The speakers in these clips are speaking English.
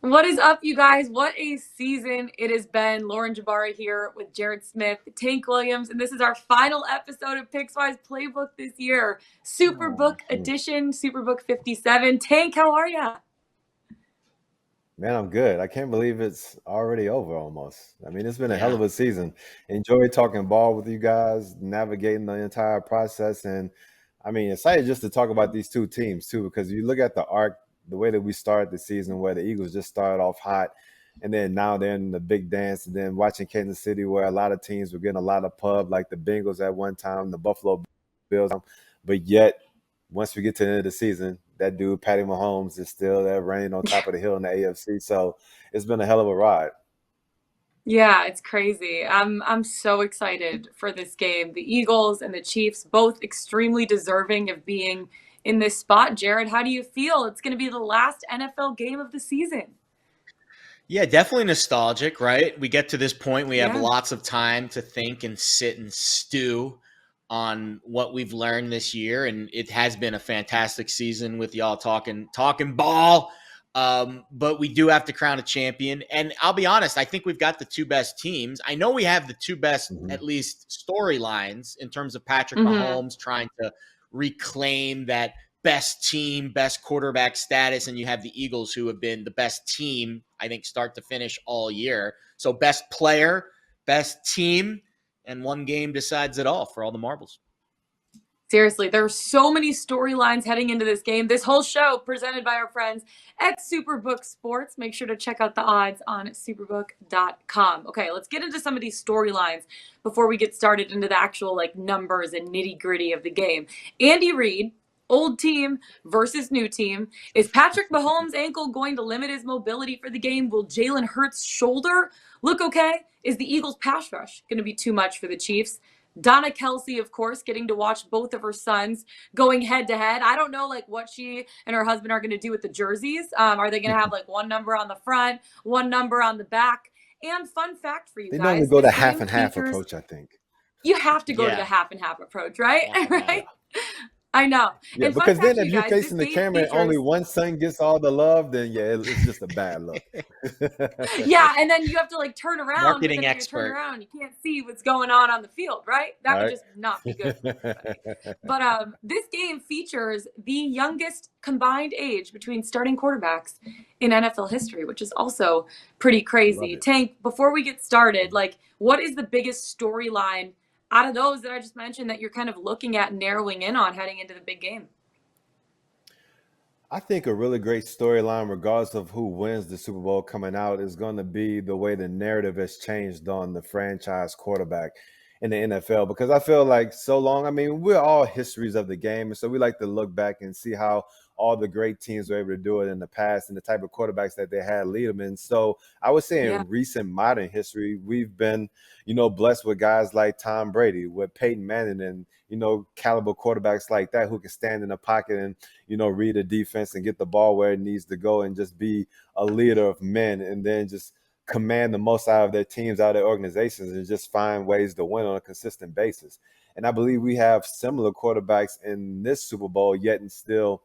What is up, you guys? What a season it has been. Lauren Jabari here with Jared Smith, Tank Williams, and this is our final episode of Pickswise Playbook this year. Superbook edition, Superbook 57. Tank, how are ya? Man, I'm good. I can't believe it's already over almost. I mean, it's been a hell Yeah. of a season. Enjoy talking ball with you guys, navigating the entire process. And I mean, excited just to talk about these two teams too, because you look at the arc, the way that we started the season, where the Eagles just started off hot, and then now they're in the big dance, and then watching Kansas City, where a lot of teams were getting a lot of pub, like the Bengals at one time, the Buffalo Bills, but yet once we get to the end of the season, that dude Patty Mahomes is still there reigning on top of the hill in the AFC. So it's been a hell of a ride. Yeah, it's crazy. I'm so excited for this game. The Eagles and the Chiefs both extremely deserving of being in this spot. Jared, how do you feel? It's going to be the last NFL game of the season. Yeah, definitely nostalgic, right? We get to this point, we have Yeah. lots of time to think and sit and stew on what we've learned this year, and it has been a fantastic season with y'all talking ball. But we do have to crown a champion, and I'll be honest, I think we've got the two best teams. I know we have the two best, Mhm. at least, storylines in terms of Patrick Mm-hmm. Mahomes trying to reclaim that best team, best quarterback status, and you have the Eagles who have been the best team, I think, start to finish all year. So best player, best team, and one game decides it all for all the marbles. Seriously, there are so many storylines heading into this game. This whole show presented by our friends at Superbook Sports. Make sure to check out the odds on superbook.com. Okay, let's get into some of these storylines before we get started into the actual numbers and nitty-gritty of the game. Andy Reid, old team versus new team. Is Patrick Mahomes' ankle going to limit his mobility for the game? Will Jalen Hurts' shoulder look okay? Is the Eagles' pass rush going to be too much for the Chiefs? Donna Kelce, of course, getting to watch both of her sons going head to head. I don't know what she and her husband are going to do with the jerseys. Are they going to have one number on the front, one number on the back? And fun fact for you They normally guys, go the this half game and half features, approach, I think. you have to go to the Yeah, half and half approach, right? half and half. Right? I know. Yeah, And fun because fact then for if you you're guys, this facing the game camera and only features one son gets all the love, then yeah, it's just a bad look. yeah, and then you have to turn around, but then Marketing when you're turning expert. around, you can't see what's going on the field, right? That would Right? just not be good for anybody. But this game features the youngest combined age between starting quarterbacks in NFL history, which is also pretty Love crazy. it. Tank, before we get started, what is the biggest storyline out of those that I just mentioned that you're kind of looking at narrowing in on heading into the big game? I think a really great storyline, regardless of who wins the Super Bowl coming out, is going to be the way the narrative has changed on the franchise quarterback in the NFL. Because I feel like so long, I mean, we're all histories of the game. And so we like to look back and see how all the great teams were able to do it in the past and the type of quarterbacks that they had lead them in. So I would say Yeah. in recent modern history, we've been, blessed with guys like Tom Brady, with Peyton Manning, and, caliber quarterbacks like that who can stand in the pocket and read a defense and get the ball where it needs to go and just be a leader of men and then just command the most out of their teams, out of their organizations, and just find ways to win on a consistent basis. And I believe we have similar quarterbacks in this Super Bowl, yet and still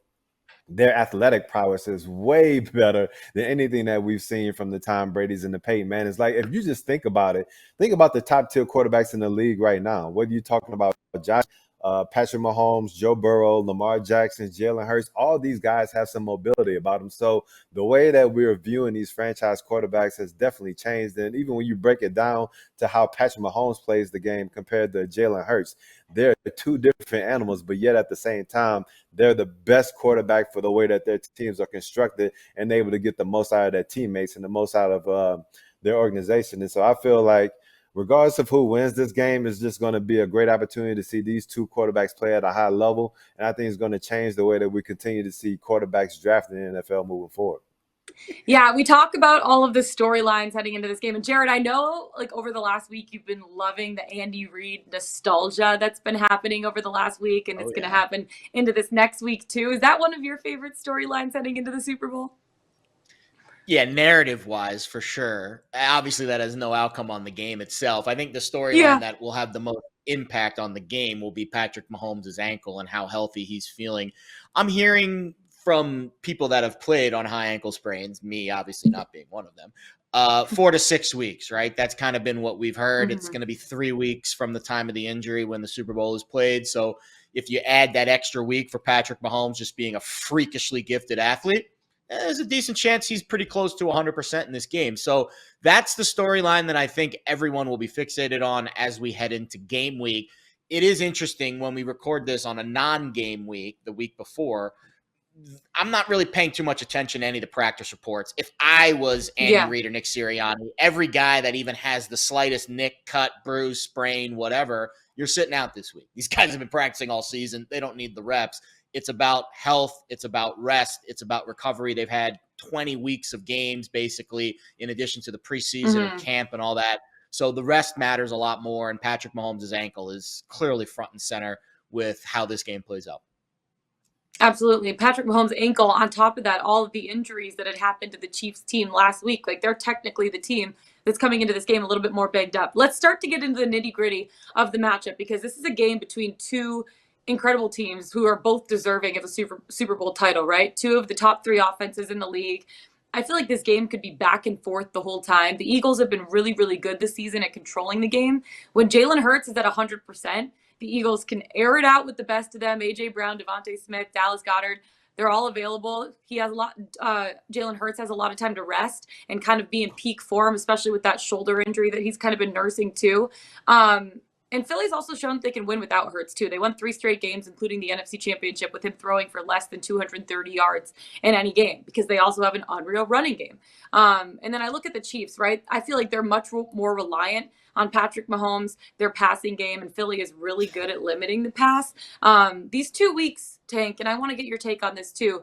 their athletic prowess is way better than anything that we've seen from the Tom Brady's and the Peyton Mannings. Like, if you just think about it, think about the top tier quarterbacks in the league right now. Whether you're talking about Josh, Patrick Mahomes, Joe Burrow, Lamar Jackson, Jalen Hurts, all these guys have some mobility about them. So the way that we're viewing these franchise quarterbacks has definitely changed. And even when you break it down to how Patrick Mahomes plays the game compared to Jalen Hurts, they're two different animals, but yet at the same time, they're the best quarterback for the way that their teams are constructed and able to get the most out of their teammates and the most out of their organization. And so I feel like regardless of who wins this game, it's just going to be a great opportunity to see these two quarterbacks play at a high level. And I think it's going to change the way that we continue to see quarterbacks drafted in the NFL moving forward. Yeah, we talk about all of the storylines heading into this game. And Jared, I know over the last week you've been loving the Andy Reid nostalgia that's been happening over the last week, and Oh it's going to yeah. happen into this next week too. Is that one of your favorite storylines heading into the Super Bowl? Yeah, narrative wise, for sure. Obviously, that has no outcome on the game itself. I think the storyline Yeah. that will have the most impact on the game will be Patrick Mahomes' ankle and how healthy he's feeling. I'm hearing from people that have played on high ankle sprains, me obviously not being one of them, 4 to 6 weeks, right? That's kind of been what we've heard. It's going to be 3 weeks from the time of the injury when the Super Bowl is played. So if you add that extra week for Patrick Mahomes just being a freakishly gifted athlete, there's a decent chance he's pretty close to 100% in this game. So that's the storyline that I think everyone will be fixated on as we head into game week. It is interesting when we record this on a non-game week, the week before, I'm not really paying too much attention to any of the practice reports. If I was Andy Reid or Nick Sirianni, every guy that even has the slightest nick, cut, bruise, sprain, whatever, you're sitting out this week. These guys have been practicing all season. They don't need the reps. It's about health. It's about rest. It's about recovery. They've had 20 weeks of games, basically, in addition to the preseason and camp and all that. So the rest matters a lot more, and Patrick Mahomes' ankle is clearly front and center with how this game plays out. Absolutely. Patrick Mahomes' ankle, on top of that, all of the injuries that had happened to the Chiefs team last week, like they're technically the team that's coming into this game a little bit more banged up. Let's start to get into the nitty-gritty of the matchup, because this is a game between two incredible teams who are both deserving of a Super Bowl title, right? Two of the top 3 offenses in the league. I feel like this game could be back and forth the whole time. The Eagles have been really, really good this season at controlling the game. When Jalen Hurts is at 100%, the Eagles can air it out with the best of them. A.J. Brown, Devontae Smith, Dallas Goedert, they're all available. He has a lot. Jalen Hurts has a lot of time to rest and kind of be in peak form, especially with that shoulder injury that he's kind of been nursing too. And Philly's also shown that they can win without Hurts too. They won 3 straight games, including the NFC Championship, with him throwing for less than 230 yards in any game, because they also have an unreal running game. And then I look at the Chiefs, right? I feel like they're much more reliant on Patrick Mahomes, their passing game, and Philly is really good at limiting the pass. These 2 weeks, Tank, and I want to get your take on this too,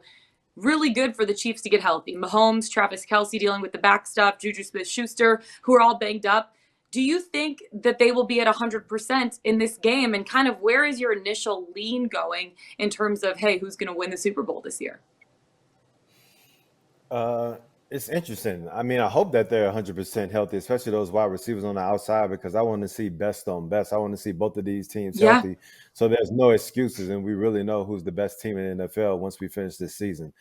really good for the Chiefs to get healthy. Mahomes, Travis Kelce dealing with the back stuff, Juju Smith-Schuster, who are all banged up. Do you think that they will be at 100% in this game? And kind of where is your initial lean going in terms of, hey, who's going to win the Super Bowl this year? It's interesting. I mean, I hope that they're 100% healthy, especially those wide receivers on the outside, because I want to see best on best. I want to see both of these teams healthy. So there's no excuses, and we really know who's the best team in the NFL once we finish this season.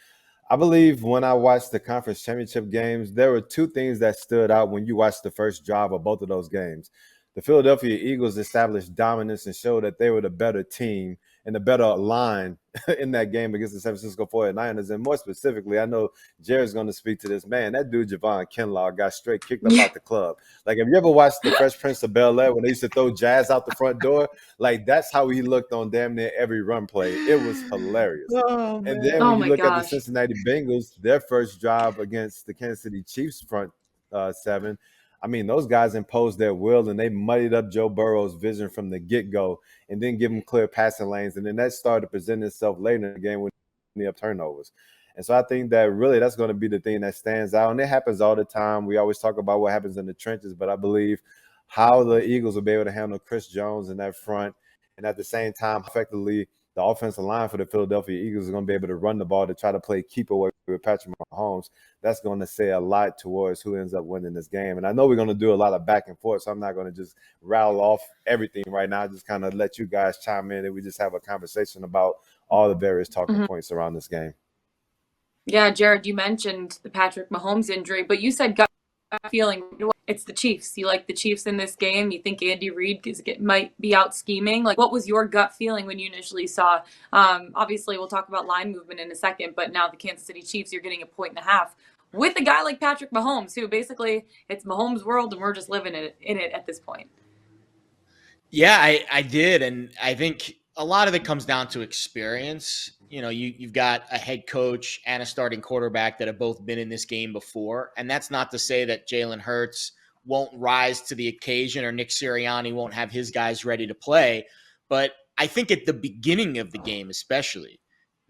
I believe when I watched the conference championship games, there were 2 things that stood out when you watched the first drive of both of those games. The Philadelphia Eagles established dominance and showed that they were the better team and the better line in that game against the San Francisco 49ers. And more specifically, I know Jared's going to speak to this. Man, that dude, Javon Kinlaw, got straight kicked up out the club. Like, have you ever watched The Fresh Prince of Bel-Air when they used to throw Jazz out the front door? Like, that's how he looked on damn near every run play. It was hilarious. And then when you look at the Cincinnati Bengals, their first drive against the Kansas City Chiefs front 7, I mean, those guys imposed their will, and they muddied up Joe Burrow's vision from the get-go and then give him clear passing lanes. And then that started to present itself later in the game with the turnovers. And so I think that really that's going to be the thing that stands out. And it happens all the time. We always talk about what happens in the trenches, but I believe how the Eagles will be able to handle Chris Jones in that front, and at the same time, effectively, the offensive line for the Philadelphia Eagles is going to be able to run the ball to try to play keep away with Patrick Mahomes. That's going to say a lot towards who ends up winning this game. And I know we're going to do a lot of back and forth, so I'm not going to just rattle off everything right now. Just kind of let you guys chime in and we just have a conversation about all the various talking points around this game. Yeah, Jared, you mentioned the Patrick Mahomes injury, but you said gut feeling. It's the Chiefs. You like the Chiefs in this game. You think Andy Reid might be out scheming. Like, what was your gut feeling when you initially saw? Obviously, we'll talk about line movement in a second, but now the Kansas City Chiefs, you're getting 1.5 points with a guy like Patrick Mahomes, who basically it's Mahomes' world, and we're just living in it at this point. Yeah, I did, and I think a lot of it comes down to experience. You know, you've got a head coach and a starting quarterback that have both been in this game before, and that's not to say that Jalen Hurts won't rise to the occasion or Nick Sirianni won't have his guys ready to play. But I think at the beginning of the game especially,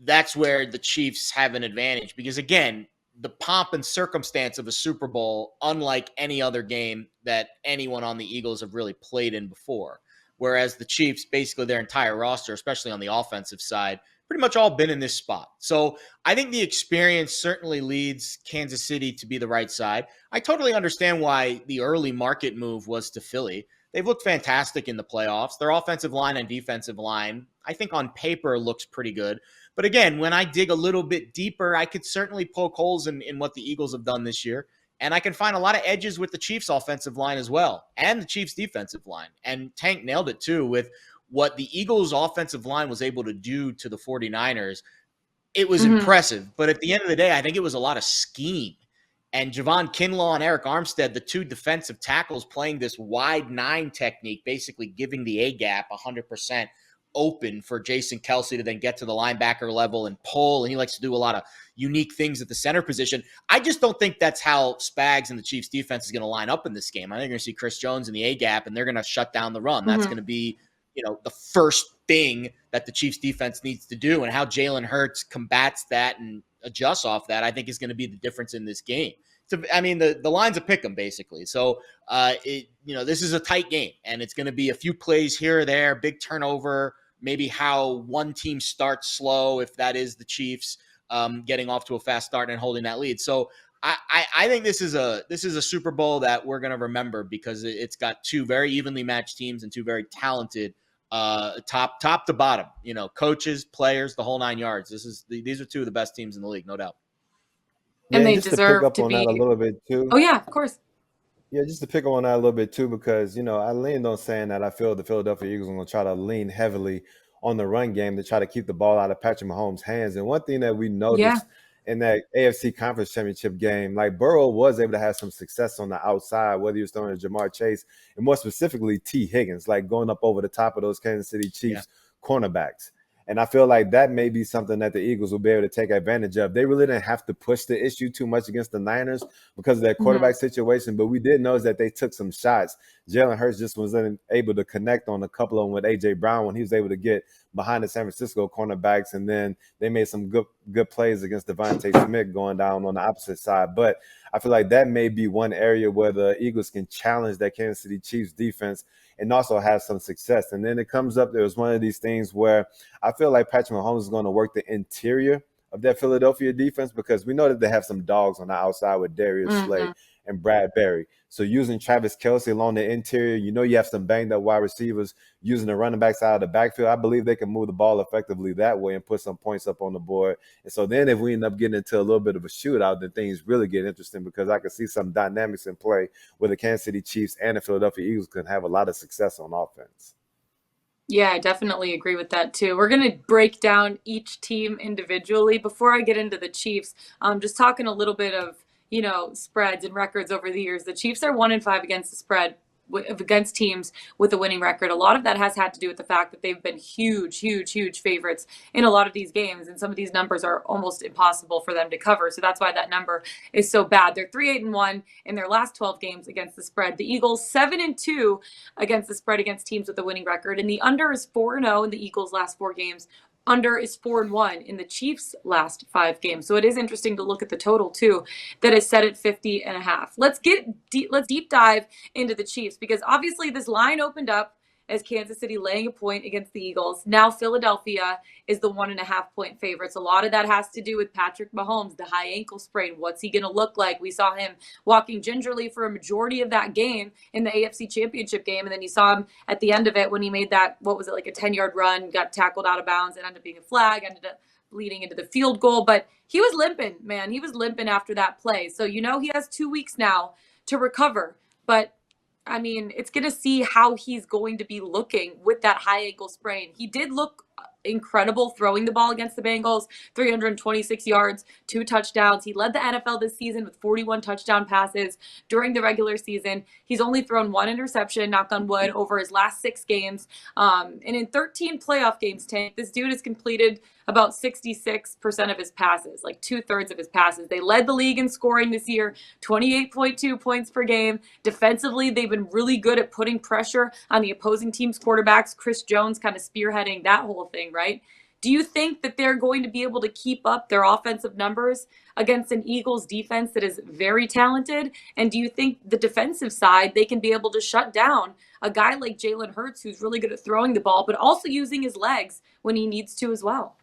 that's where the Chiefs have an advantage because, again, the pomp and circumstance of a Super Bowl, unlike any other game that anyone on the Eagles have really played in before. Whereas the Chiefs, basically their entire roster, especially on the offensive side, pretty much all been in this spot. So I think the experience certainly leads Kansas City to be the right side. I totally understand why the early market move was to Philly. They've looked fantastic in the playoffs. Their offensive line and defensive line, I think on paper, looks pretty good. But again, when I dig a little bit deeper, I could certainly poke holes in what the Eagles have done this year. And I can find a lot of edges with the Chiefs offensive line as well, and the Chiefs defensive line. And Tank nailed it too with what the Eagles offensive line was able to do to the 49ers. It was impressive. But at the end of the day, I think it was a lot of scheme. And Javon Kinlaw and Eric Armstead, the two defensive tackles, playing this wide 9 technique, basically giving the A-gap 100% open for Jason Kelce to then get to the linebacker level and pull. And he likes to do a lot of unique things at the center position. I just don't think that's how Spags and the Chiefs defense is going to line up in this game. I think you're going to see Chris Jones in the A-gap, and they're going to shut down the run. That's going to be, the first thing that the Chiefs defense needs to do, and how Jalen Hurts combats that and adjusts off that, I think is going to be the difference in this game. So, I mean, the line's a pick 'em basically. So, this is a tight game, and it's going to be a few plays here or there, big turnover, maybe how one team starts slow, if that is the Chiefs, getting off to a fast start and holding that lead. So I think this is a Super Bowl that we're going to remember, because it's got two very evenly matched teams and two very talented top to bottom, coaches, players, the whole 9 yards. These are two of the best teams in the league, no doubt. And they just deserve to pick up to on be. that a little bit too. Oh yeah, of course. Yeah, just to pick up on that a little bit too, because I leaned on saying that I feel the Philadelphia Eagles are going to try to lean heavily on the run game to try to keep the ball out of Patrick Mahomes' hands. And one thing that we noticed in that AFC Conference Championship game, like Burrow was able to have some success on the outside, whether he was throwing to Jamar Chase and more specifically T. Higgins, like going up over the top of those Kansas City Chiefs cornerbacks. And I feel like that may be something that the Eagles will be able to take advantage of. They really didn't have to push the issue too much against the Niners because of their quarterback situation, but we did notice that they took some shots. Jalen Hurts just wasn't able to connect on a couple of them with A.J. Brown when he was able to get behind the San Francisco cornerbacks, and then they made some good plays against Devontae Smith going down on the opposite side. But I feel like that may be one area where the Eagles can challenge that Kansas City Chiefs defense and also have some success. And then it comes up, there was one of these things where I feel like Patrick Mahomes is going to work the interior of that Philadelphia defense, because we know that they have some dogs on the outside with Darius Slay and Brad Berry. So using Travis Kelce along the interior, you have some banged up wide receivers using the running backs out of the backfield. I believe they can move the ball effectively that way and put some points up on the board. And so then if we end up getting into a little bit of a shootout, then things really get interesting, because I can see some dynamics in play where the Kansas City Chiefs and the Philadelphia Eagles can have a lot of success on offense. Yeah, I definitely agree with that too. We're going to break down each team individually. Before I get into the Chiefs, just talking a little bit of, spreads and records over the years. The Chiefs are 1-5 against the spread, against teams with a winning record. A lot of that has had to do with the fact that they've been huge favorites in a lot of these games, and some of these numbers are almost impossible for them to cover. So that's why that number is so bad. They're 3-8-1 in their last 12 games against the spread. The Eagles 7-2 against the spread against teams with a winning record, and the under is 4-0 in the Eagles' last 4 games. Under is 4-1 in the Chiefs' last 5 games. So it is interesting to look at the total too, that is set at 50.5. Let's deep dive into the Chiefs, because obviously this line opened up as Kansas City laying a point against the Eagles. Now Philadelphia is the 1.5-point favorites. A lot of that has to do with Patrick Mahomes, the high ankle sprain. What's he going to look like? We saw him walking gingerly for a majority of that game in the AFC Championship game, and then you saw him at the end of it when he made that, like a 10-yard run, got tackled out of bounds, and ended up being a flag, ended up leading into the field goal. But he was limping, man. He was limping after that play. So he has 2 weeks now to recover. But I mean, it's going to see how he's going to be looking with that high ankle sprain. He did look incredible throwing the ball against the Bengals, 326 yards, 2 touchdowns. He led the NFL this season with 41 touchdown passes during the regular season. He's only thrown 1 interception, knock on wood, over his last 6 games. And in 13 playoff games, Tank, this dude has completed about 66% of his passes, like 2/3 of his passes. They led the league in scoring this year, 28.2 points per game. Defensively, they've been really good at putting pressure on the opposing team's quarterbacks. Chris Jones kind of spearheading that whole thing, right? Do you think that they're going to be able to keep up their offensive numbers against an Eagles defense that is very talented? And do you think the defensive side, they can be able to shut down a guy like Jalen Hurts, who's really good at throwing the ball, but also using his legs when he needs to as well?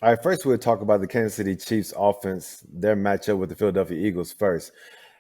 All right, first we'll talk about the Kansas City Chiefs offense, their matchup with the Philadelphia Eagles first.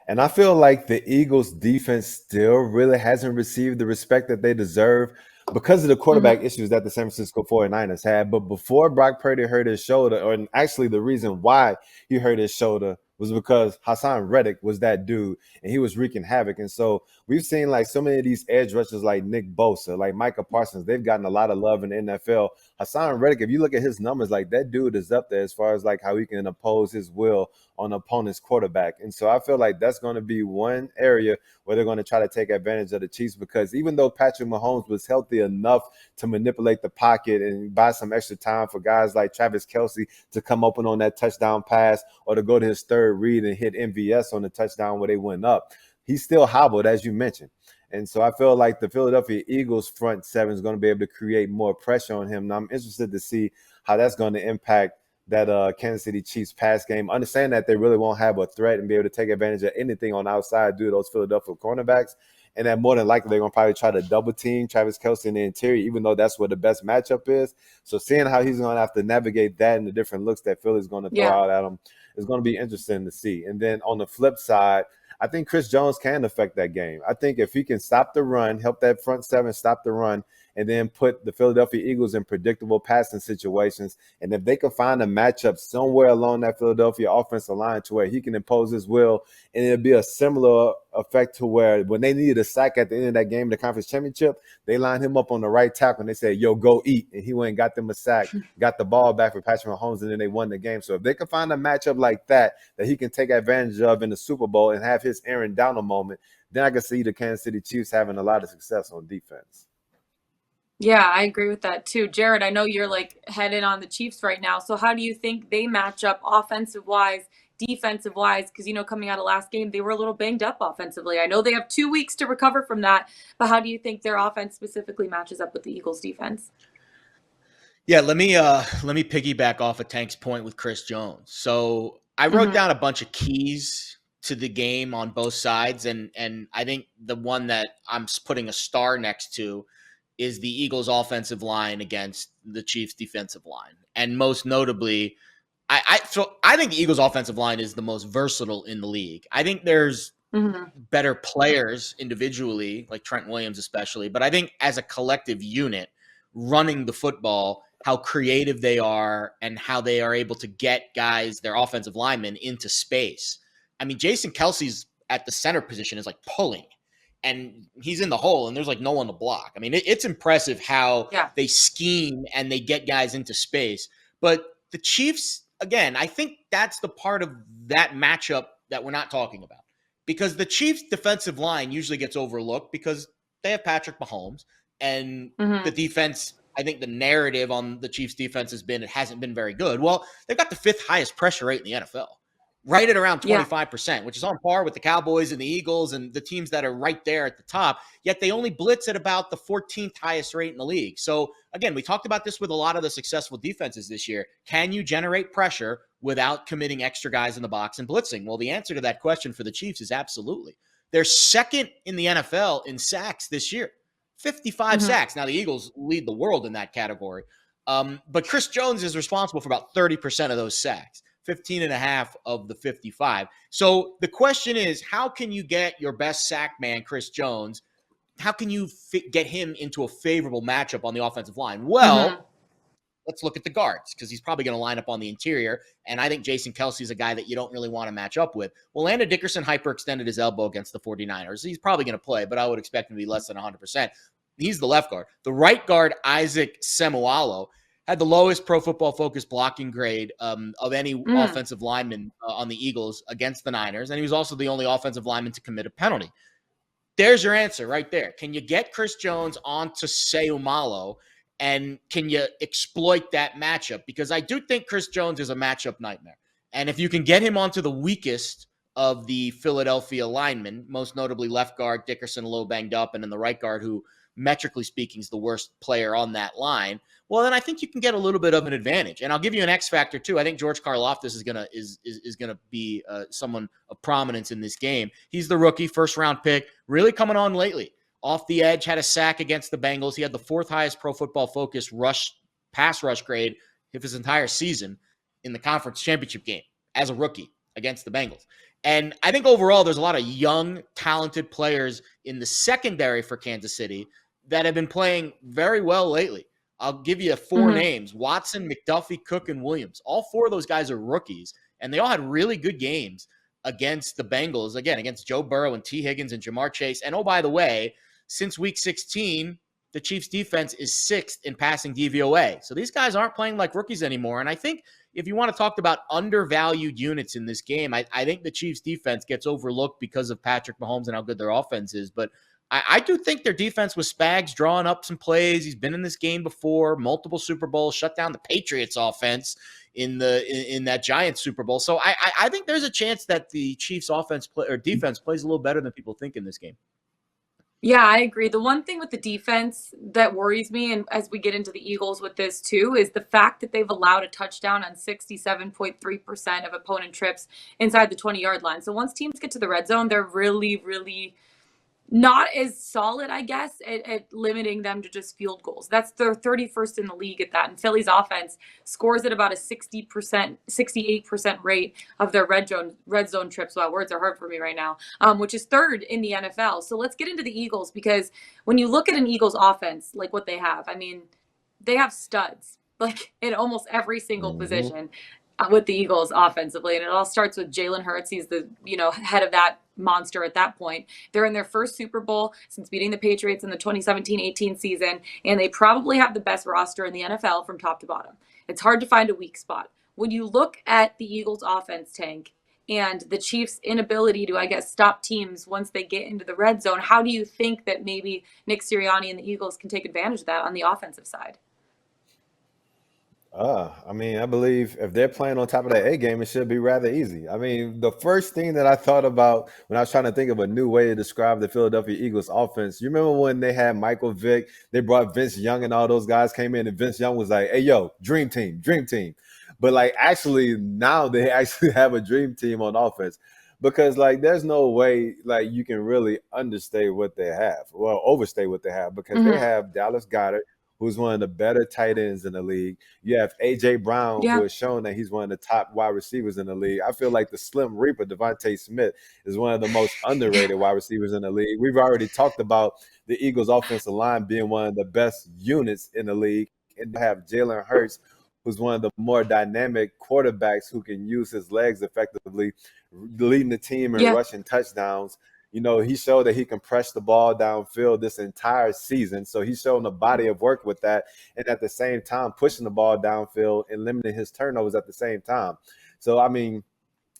And I feel like the Eagles defense still really hasn't received the respect that they deserve. because of the quarterback Mhm. issues that the San Francisco 49ers had. But before Brock Purdy hurt his shoulder, or actually the reason why he hurt his shoulder was because Hassan Reddick was that dude and he was wreaking havoc. And so we've seen like so many of these edge rushers like Nick Bosa, like Micah Parsons, they've gotten a lot of love in the NFL. Hassan Reddick, if you look at his numbers, like that dude is up there as far as like how he can oppose his will on opponent's quarterback. And so I feel like that's going to be one area where they're going to try to take advantage of the Chiefs, because even though Patrick Mahomes was healthy enough to manipulate the pocket and buy some extra time for guys like Travis Kelce to come open on that touchdown pass or to go to his third read and hit MVS on the touchdown where they went up, he still hobbled, as you mentioned. And so I feel like the Philadelphia Eagles front seven is going to be able to create more pressure on him. Now I'm interested to see how that's going to impact that Kansas City Chiefs pass game. Understand that they really won't have a threat and be able to take advantage of anything on the outside due to those Philadelphia cornerbacks. And that more than likely they're going to probably try to double team Travis Kelce in the interior, even though that's where the best matchup is. So seeing how he's going to have to navigate that and the different looks that Philly's going to throw Yeah. out at him is going to be interesting to see. And then on the flip side, I think Chris Jones can affect that game. I think if he can stop the run, help that front seven stop the run, and then put the Philadelphia Eagles in predictable passing situations, and if they can find a matchup somewhere along that Philadelphia offensive line to where he can impose his will, and it'll be a similar effect to where when they needed a sack at the end of that game, the conference championship, they lined him up on the right tackle and they said, yo, go eat. And he went and got them a sack, got the ball back for Patrick Mahomes, and then they won the game. So if they can find a matchup like that he can take advantage of in the Super Bowl and have his Aaron Donald moment, then I can see the Kansas City Chiefs having a lot of success on defense. Yeah, I agree with that too. Jared, I know you're like headed on the Chiefs right now. So how do you think they match up offensive wise, defensive wise? Because, coming out of last game, they were a little banged up offensively. I know they have 2 weeks to recover from that, but how do you think their offense specifically matches up with the Eagles defense? Yeah, let me piggyback off of Tank's point with Chris Jones. So I wrote down a bunch of keys to the game on both sides, and I think the one that I'm putting a star next to is the Eagles offensive line against the Chiefs defensive line. And most notably, I think the Eagles offensive line is the most versatile in the league. I think there's better players individually, like Trent Williams especially, but I think as a collective unit running the football, how creative they are and how they are able to get guys, their offensive linemen, into space. I mean, Jason Kelce's at the center position is like pulling, and he's in the hole, and there's like no one to block. I mean, it's impressive how they scheme and they get guys into space. But the Chiefs, again, I think that's the part of that matchup that we're not talking about, because the Chiefs' defensive line usually gets overlooked because they have Patrick Mahomes, and the defense, I think the narrative on the Chiefs' defense has been it hasn't been very good. Well, they've got the 5th highest pressure rate in the NFL. Right at around 25%, which is on par with the Cowboys and the Eagles and the teams that are right there at the top, yet they only blitz at about the 14th highest rate in the league. So, again, we talked about this with a lot of the successful defenses this year. Can you generate pressure without committing extra guys in the box and blitzing? Well, the answer to that question for the Chiefs is absolutely. They're second in the NFL in sacks this year, 55 sacks. Now, the Eagles lead the world in that category, but Chris Jones is responsible for about 30% of those sacks. 15 and a half of the 55. So the question is, how can you get your best sack man, Chris Jones? How can you get him into a favorable matchup on the offensive line? Well, let's look at the guards, because he's probably going to line up on the interior. And I think Jason Kelce is a guy that you don't really want to match up with. Well, Landon Dickerson hyperextended his elbow against the 49ers. He's probably going to play, but I would expect him to be less than 100%. He's the left guard. The right guard, Isaac Semualo, had the lowest Pro Football Focus blocking grade of any offensive lineman on the Eagles against the Niners, and he was also the only offensive lineman to commit a penalty. There's your answer right there. Can you get Chris Jones onto Seumalo, and can you exploit that matchup? Because I do think Chris Jones is a matchup nightmare. And if you can get him onto the weakest of the Philadelphia linemen, most notably left guard Dickerson, a little banged up, and then the right guard, who metrically speaking is the worst player on that line, well, then I think you can get a little bit of an advantage. And I'll give you an X factor too. I think George Karlaftis is gonna be someone of prominence in this game. He's the rookie, first round pick, really coming on lately. Off the edge, had a sack against the Bengals. He had the 4th highest Pro Football Focus pass rush grade of his entire season in the conference championship game as a rookie against the Bengals. And I think overall there's a lot of young, talented players in the secondary for Kansas City that have been playing very well lately. I'll give you 4 names: Watson, McDuffie, Cook, and Williams. All 4 of those guys are rookies, and they all had really good games against the Bengals, again, against Joe Burrow and T. Higgins and Jamar Chase. And, oh, by the way, since week 16, the Chiefs defense is 6th in passing DVOA. So these guys aren't playing like rookies anymore. And I think if you want to talk about undervalued units in this game, I think the Chiefs defense gets overlooked because of Patrick Mahomes and how good their offense is. But I do think their defense with Spags drawing up some plays. He's been in this game before, multiple Super Bowls, shut down the Patriots offense in that Giants Super Bowl. So I think there's a chance that the Chiefs defense plays a little better than people think in this game. Yeah, I agree. The one thing with the defense that worries me, and as we get into the Eagles with this too, is the fact that they've allowed a touchdown on 67.3% of opponent trips inside the 20-yard line. So once teams get to the red zone, they're really, really not as solid, I guess, at limiting them to just field goals. That's their 31st in the league at that. And Philly's offense scores at about a 68% rate of their red zone trips. Wow, words are hard for me right now, which is 3rd in the NFL. So let's get into the Eagles, because when you look at an Eagles offense, like what they have, I mean, they have studs, like in almost every single position with the Eagles offensively. And it all starts with Jalen Hurts. He's the, head of that monster at that point. They're in their first Super Bowl since beating the Patriots in the 2017-18 season, and they probably have the best roster in the NFL from top to bottom. It's hard to find a weak spot. When you look at the Eagles offense, Tank, and the Chiefs' inability to, I guess, stop teams once they get into the red zone, how do you think that maybe Nick Sirianni and the Eagles can take advantage of that on the offensive side? I mean, I believe if they're playing on top of that A game, it should be rather easy. I mean, the first thing that I thought about when I was trying to think of a new way to describe the Philadelphia Eagles offense, you remember when they had Michael Vick, they brought Vince Young and all those guys came in, and Vince Young was like, hey, yo, dream team, dream team. But like, actually, now they actually have a dream team on offense, because like, there's no way like you can really understate what they have, well, overstate what they have, because they have Dallas Goedert, who's one of the better tight ends in the league. You have A.J. Brown, who has shown that he's one of the top wide receivers in the league. I feel like the Slim Reaper, Devontae Smith, is one of the most underrated wide receivers in the league. We've already talked about the Eagles' offensive line being one of the best units in the league. And you have Jalen Hurts, who's one of the more dynamic quarterbacks who can use his legs effectively, leading the team in rushing touchdowns. He showed that he can press the ball downfield this entire season. So he's showing a body of work with that. And at the same time, pushing the ball downfield and limiting his turnovers at the same time. So, I mean,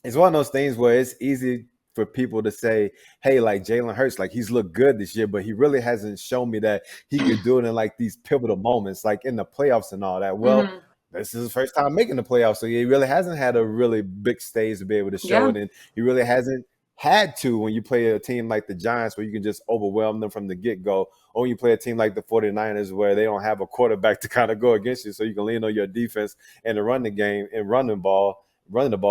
it's one of those things where it's easy for people to say, hey, like Jalen Hurts, like he's looked good this year, but he really hasn't shown me that he could do it in like these pivotal moments, like in the playoffs and all that. Well, this is his first time making the playoffs. So he really hasn't had a really big stage to be able to show it. And he really hasn't had to when you play a team like the Giants, where you can just overwhelm them from the get-go, or when you play a team like the 49ers, where they don't have a quarterback to kind of go against you, so you can lean on your defense and to run the game and running the ball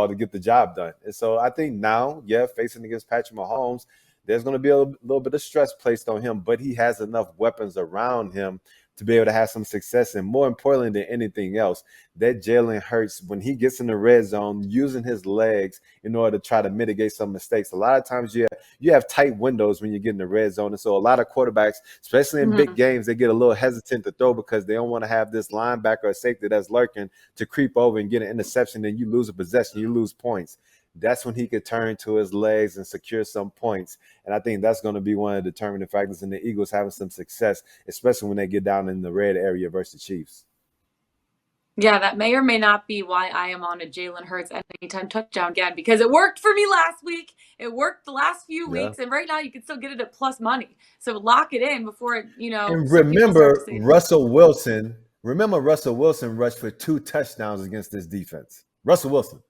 to get the job done. And so I think now, facing against Patrick Mahomes, there's going to be a little bit of stress placed on him, but he has enough weapons around him to be able to have some success. And more importantly than anything else, that Jalen Hurts, when he gets in the red zone, using his legs in order to try to mitigate some mistakes. A lot of times you have tight windows when you get in the red zone. And so a lot of quarterbacks, especially in big games, they get a little hesitant to throw because they don't want to have this linebacker or safety that's lurking to creep over and get an interception, and you lose a possession, you lose points. That's when he could turn to his legs and secure some points. And I think that's going to be one of the determining factors in the Eagles having some success, especially when they get down in the red area versus the Chiefs. Yeah, that may or may not be why I am on a Jalen Hurts anytime touchdown again, because it worked for me last week. It worked the last few weeks. And right now you can still get it at plus money. So lock it in before it, And remember Russell Wilson rushed for 2 touchdowns against this defense. Russell Wilson.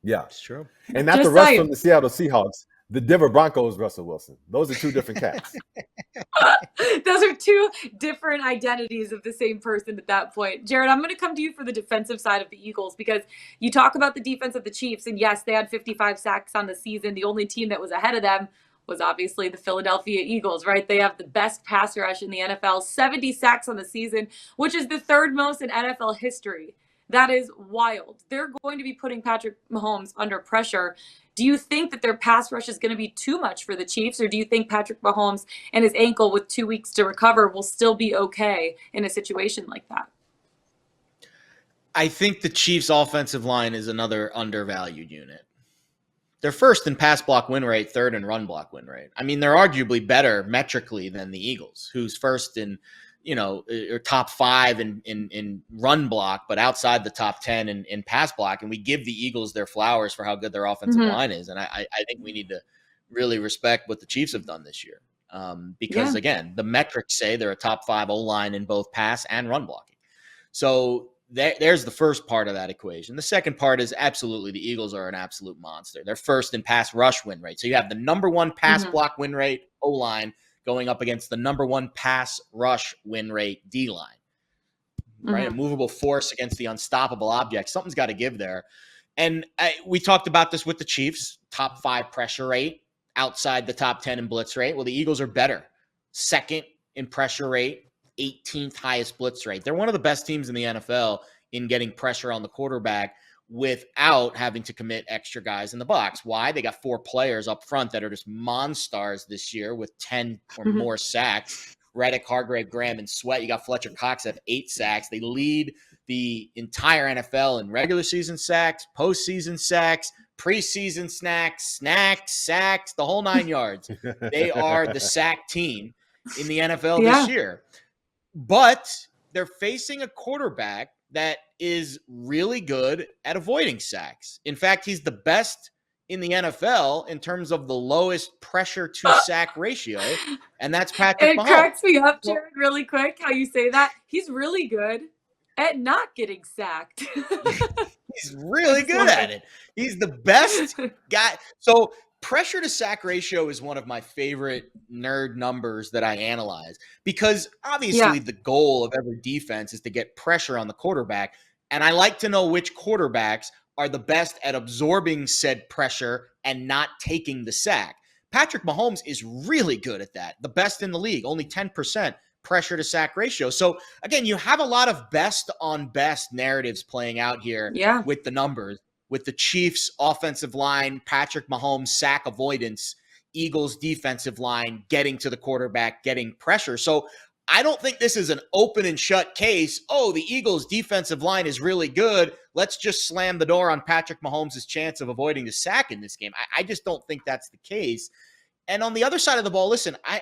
Yeah, it's true. And not the rush from the Seattle Seahawks, the Denver Broncos, Russell Wilson. Those are 2 different cats. Those are 2 different identities of the same person at that point. Jared, I'm going to come to you for the defensive side of the Eagles, because you talk about the defense of the Chiefs, and yes, they had 55 sacks on the season. The only team that was ahead of them was obviously the Philadelphia Eagles, right? They have the best pass rush in the NFL, 70 sacks on the season, which is the 3rd most in NFL history. That is wild. They're going to be putting Patrick Mahomes under pressure. Do you think that their pass rush is going to be too much for the Chiefs, or do you think Patrick Mahomes and his ankle with 2 weeks to recover will still be okay in a situation like that? I think the Chiefs' offensive line is another undervalued unit. They're first in pass block win rate, third in run block win rate. I mean, they're arguably better metrically than the Eagles, who's first in, or top 5 in run block, but outside the top 10 in pass block. And we give the Eagles their flowers for how good their offensive line is. And I think we need to really respect what the Chiefs have done this year. Because, again, the metrics say they're a top 5 O-line in both pass and run blocking. So there's the first part of that equation. The second part is absolutely the Eagles are an absolute monster. They're first in pass rush win rate. So you have the number 1 pass block win rate O-line going up against the number 1 pass rush win rate D-line. Right? A movable force against the unstoppable object. Something's got to give there. And we talked about this with the Chiefs. Top 5 pressure rate outside the top 10 in blitz rate. Well, the Eagles are better. Second in pressure rate. 18th highest blitz rate. They're one of the best teams in the NFL in getting pressure on the quarterback without having to commit extra guys in the box. Why? They got 4 players up front that are just monsters this year with 10 or more sacks. Reddick, Hargrave, Graham, and Sweat. You got Fletcher Cox have 8 sacks. They lead the entire NFL in regular season sacks, postseason sacks, preseason sacks, the whole 9 yards. They are the sack team in the NFL this year. But they're facing a quarterback that is really good at avoiding sacks. In fact, he's the best in the NFL in terms of the lowest pressure to sack ratio, and that's Patrick Mahomes. It cracks me up, Jared, really quick, how you say that. He's really good at not getting sacked. He's really good at it. He's the best guy. So pressure to sack ratio is one of my favorite nerd numbers that I analyze because obviously the goal of every defense is to get pressure on the quarterback. And I like to know which quarterbacks are the best at absorbing said pressure and not taking the sack. Patrick Mahomes is really good at that. The best in the league, only 10% pressure to sack ratio. So again, you have a lot of best on best narratives playing out here with the numbers. With the Chiefs offensive line, Patrick Mahomes sack avoidance, Eagles defensive line getting to the quarterback, getting pressure. So I don't think this is an open and shut case. Oh, the Eagles defensive line is really good. Let's just slam the door on Patrick Mahomes' chance of avoiding the sack in this game. I just don't think that's the case. And on the other side of the ball, listen, I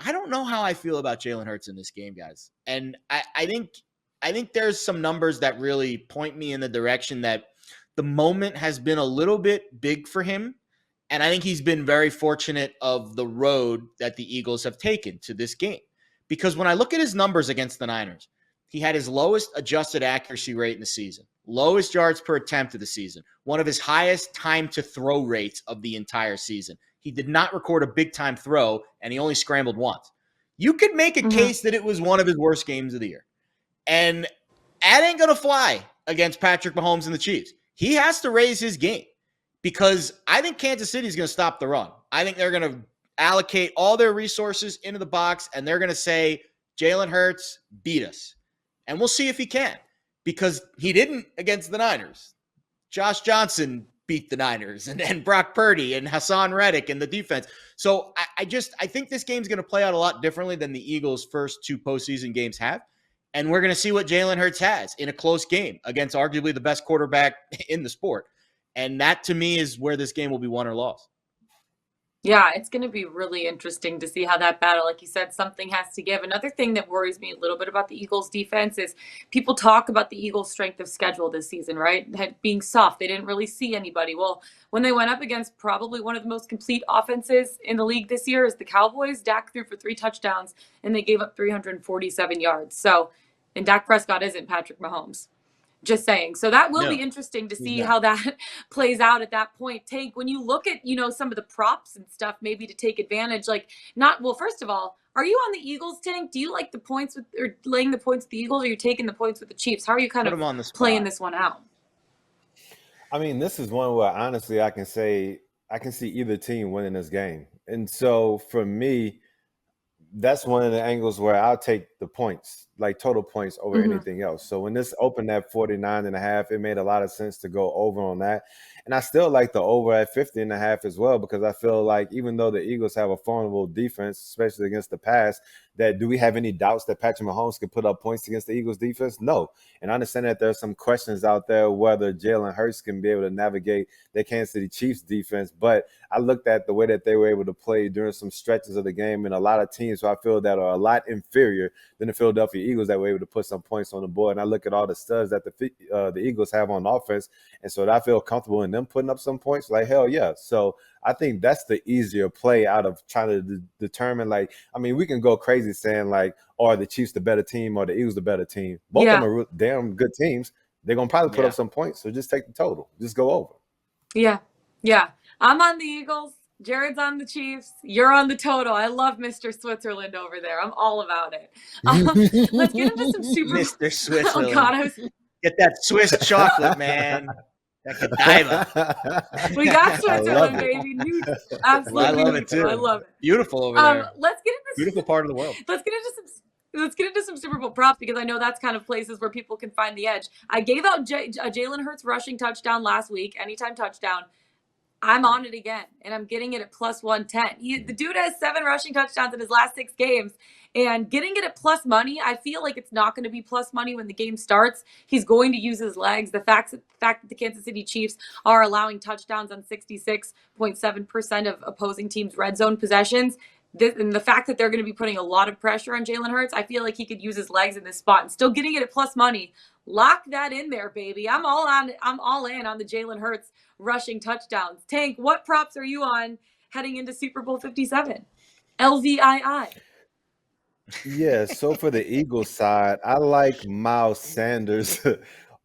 don't know how I feel about Jalen Hurts in this game, guys. And I think there's some numbers that really point me in the direction that the moment has been a little bit big for him. And I think he's been very fortunate of the road that the Eagles have taken to this game. Because when I look at his numbers against the Niners, he had his lowest adjusted accuracy rate in the season, lowest yards per attempt of the season, one of his highest time to throw rates of the entire season. He did not record a big time throw, and he only scrambled once. You could make a case that it was one of his worst games of the year. And that ain't going to fly against Patrick Mahomes and the Chiefs. He has to raise his game because I think Kansas City is going to stop the run. I think they're going to allocate all their resources into the box, and they're going to say, Jalen Hurts, beat us. And we'll see if he can, because he didn't against the Niners. Josh Johnson beat the Niners, and Brock Purdy and Hassan Reddick and the defense. So I think this game's going to play out a lot differently than the Eagles' first 2 postseason games have. And we're going to see what Jalen Hurts has in a close game against arguably the best quarterback in the sport. And that, to me, is where this game will be won or lost. Yeah, it's going to be really interesting to see how that battle, like you said, something has to give. Another thing that worries me a little bit about the Eagles defense is people talk about the Eagles' strength of schedule this season, right? Being soft. They didn't really see anybody. Well, when they went up against probably one of the most complete offenses in the league this year is the Cowboys. Dak threw for 3 touchdowns, and they gave up 347 yards. So, and Dak Prescott isn't Patrick Mahomes. Just saying. So that will be interesting to see how that plays out at that point. Tank, when you look at, some of the props and stuff, maybe to take advantage, first of all, are you on the Eagles, Tank? Do you like the points or laying the points with the Eagles, or you're taking the points with the Chiefs? How are you kind of playing this one out? I mean, this is one where honestly I can see either team winning this game. And so for me, that's one of the angles where I'll take the points. like total points over anything else. So when this opened at 49.5, it made a lot of sense to go over on that. And I still like the over at 50.5 as well, because I feel like even though the Eagles have a formidable defense, especially against the pass, that do we have any doubts that Patrick Mahomes can put up points against the Eagles defense? No. And I understand that there's some questions out there whether Jalen Hurts can be able to navigate the Kansas City Chiefs defense. But I looked at the way that they were able to play during some stretches of the game, and a lot of teams who I feel that are a lot inferior than the Philadelphia Eagles that were able to put some points on the board. And I look at all the studs that the Eagles have on offense, and so I feel comfortable in them putting up some points. Like, hell yeah. So I think that's the easier play out of trying to determine, like, I mean, we can go crazy saying, like, are the Chiefs the better team or the Eagles the better team? Both of them are damn good teams. They're going to probably put up some points, so just take the total. Just go over. Yeah. I'm on the Eagles. Jared's on the Chiefs. You're on the total. I love Mr. Switzerland over there. I'm all about it. Let's get into some Super Bowl. Mr. Switzerland. Oh, God, Get that Swiss chocolate, man. That Godiva. We got Switzerland, baby. Absolutely. I love it too. I love it. Beautiful over there. Let's get into beautiful part of the world. Let's get into some Super Bowl props, because I know that's kind of places where people can find the edge. I gave out a Jalen Hurts rushing touchdown last week, anytime touchdown. I'm on it again, and I'm getting it at plus 110. The dude has 7 rushing touchdowns in his last 6 games, and getting it at plus money, I feel like it's not going to be plus money when the game starts. He's going to use his legs. The fact that the Kansas City Chiefs are allowing touchdowns on 66.7% of opposing teams' red zone possessions, and the fact that they're going to be putting a lot of pressure on Jalen Hurts, I feel like he could use his legs in this spot and still getting it at plus money. Lock that in there, baby. I'm all in on the Jalen Hurts rushing touchdowns. Tank, what props are you on heading into Super Bowl 57? LVII. Yeah, so for the Eagles side, I like Miles Sanders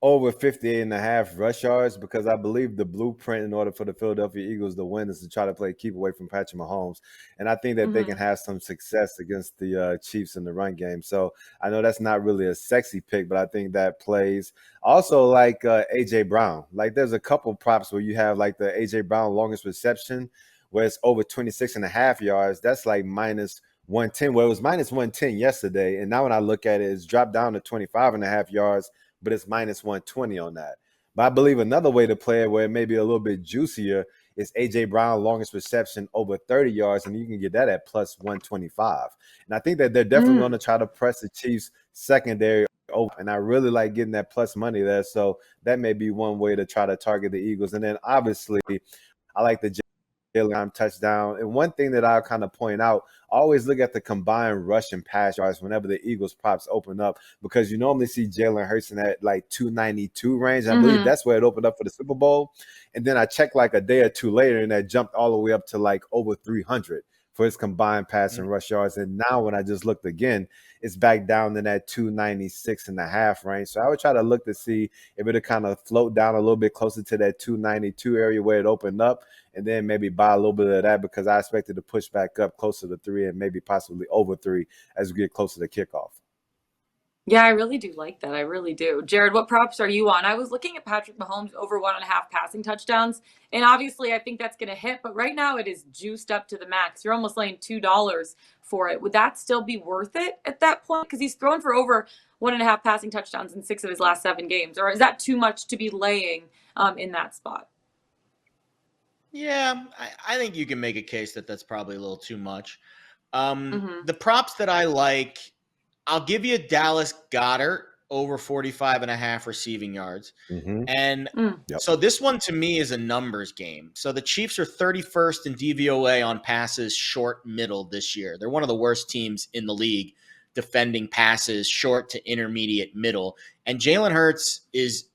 over 58.5 rush yards, because I believe the blueprint in order for the Philadelphia Eagles to win is to try to keep away from Patrick Mahomes. And I think that they can have some success against the Chiefs in the run game. So I know that's not really a sexy pick, but I think that plays. Also like A.J. Brown. Like, there's a couple props where you have like the A.J. Brown longest reception, where it's over 26.5 yards. That's like minus 110. Well, it was minus 110 yesterday, and now when I look at it, it's dropped down to 25.5 yards, but it's minus 120 on that. But I believe another way to play it, where it may be a little bit juicier, is A.J. Brown longest reception over 30 yards, and you can get that at plus 125. And I think that they're definitely going to try to press the Chiefs secondary over, and I really like getting that plus money there. So that may be one way to try to target the Eagles. And then obviously I like the Jalen touchdown. And one thing that I'll kind of point out, always look at the combined rush and pass yards whenever the Eagles props open up, because you normally see Jalen Hurts in that like 292 range. I believe that's where it opened up for the Super Bowl. And then I checked like a day or two later, and that jumped all the way up to like over 300 for his combined pass and rush yards. And now when I just looked again, it's back down in that 296.5 range. So I would try to look to see if it'll kind of float down a little bit closer to that 292 area where it opened up, and then maybe buy a little bit of that, because I expect it to push back up closer to 3 and maybe possibly over 3 as we get closer to kickoff. Yeah, I really do like that. I really do. Jared, what props are you on? I was looking at Patrick Mahomes over 1.5 passing touchdowns, and obviously I think that's going to hit, but right now it is juiced up to the max. You're almost laying $2 for it. Would that still be worth it at that point? Because he's thrown for over 1.5 passing touchdowns in 6 of his last 7 games. Or is that too much to be laying in that spot? Yeah, I think you can make a case that that's probably a little too much. The props that I like, I'll give you Dallas Goedert over 45.5 receiving yards. And so this one to me is a numbers game. So the Chiefs are 31st in DVOA on passes short middle this year. They're one of the worst teams in the league defending passes short to intermediate middle. And Jalen Hurts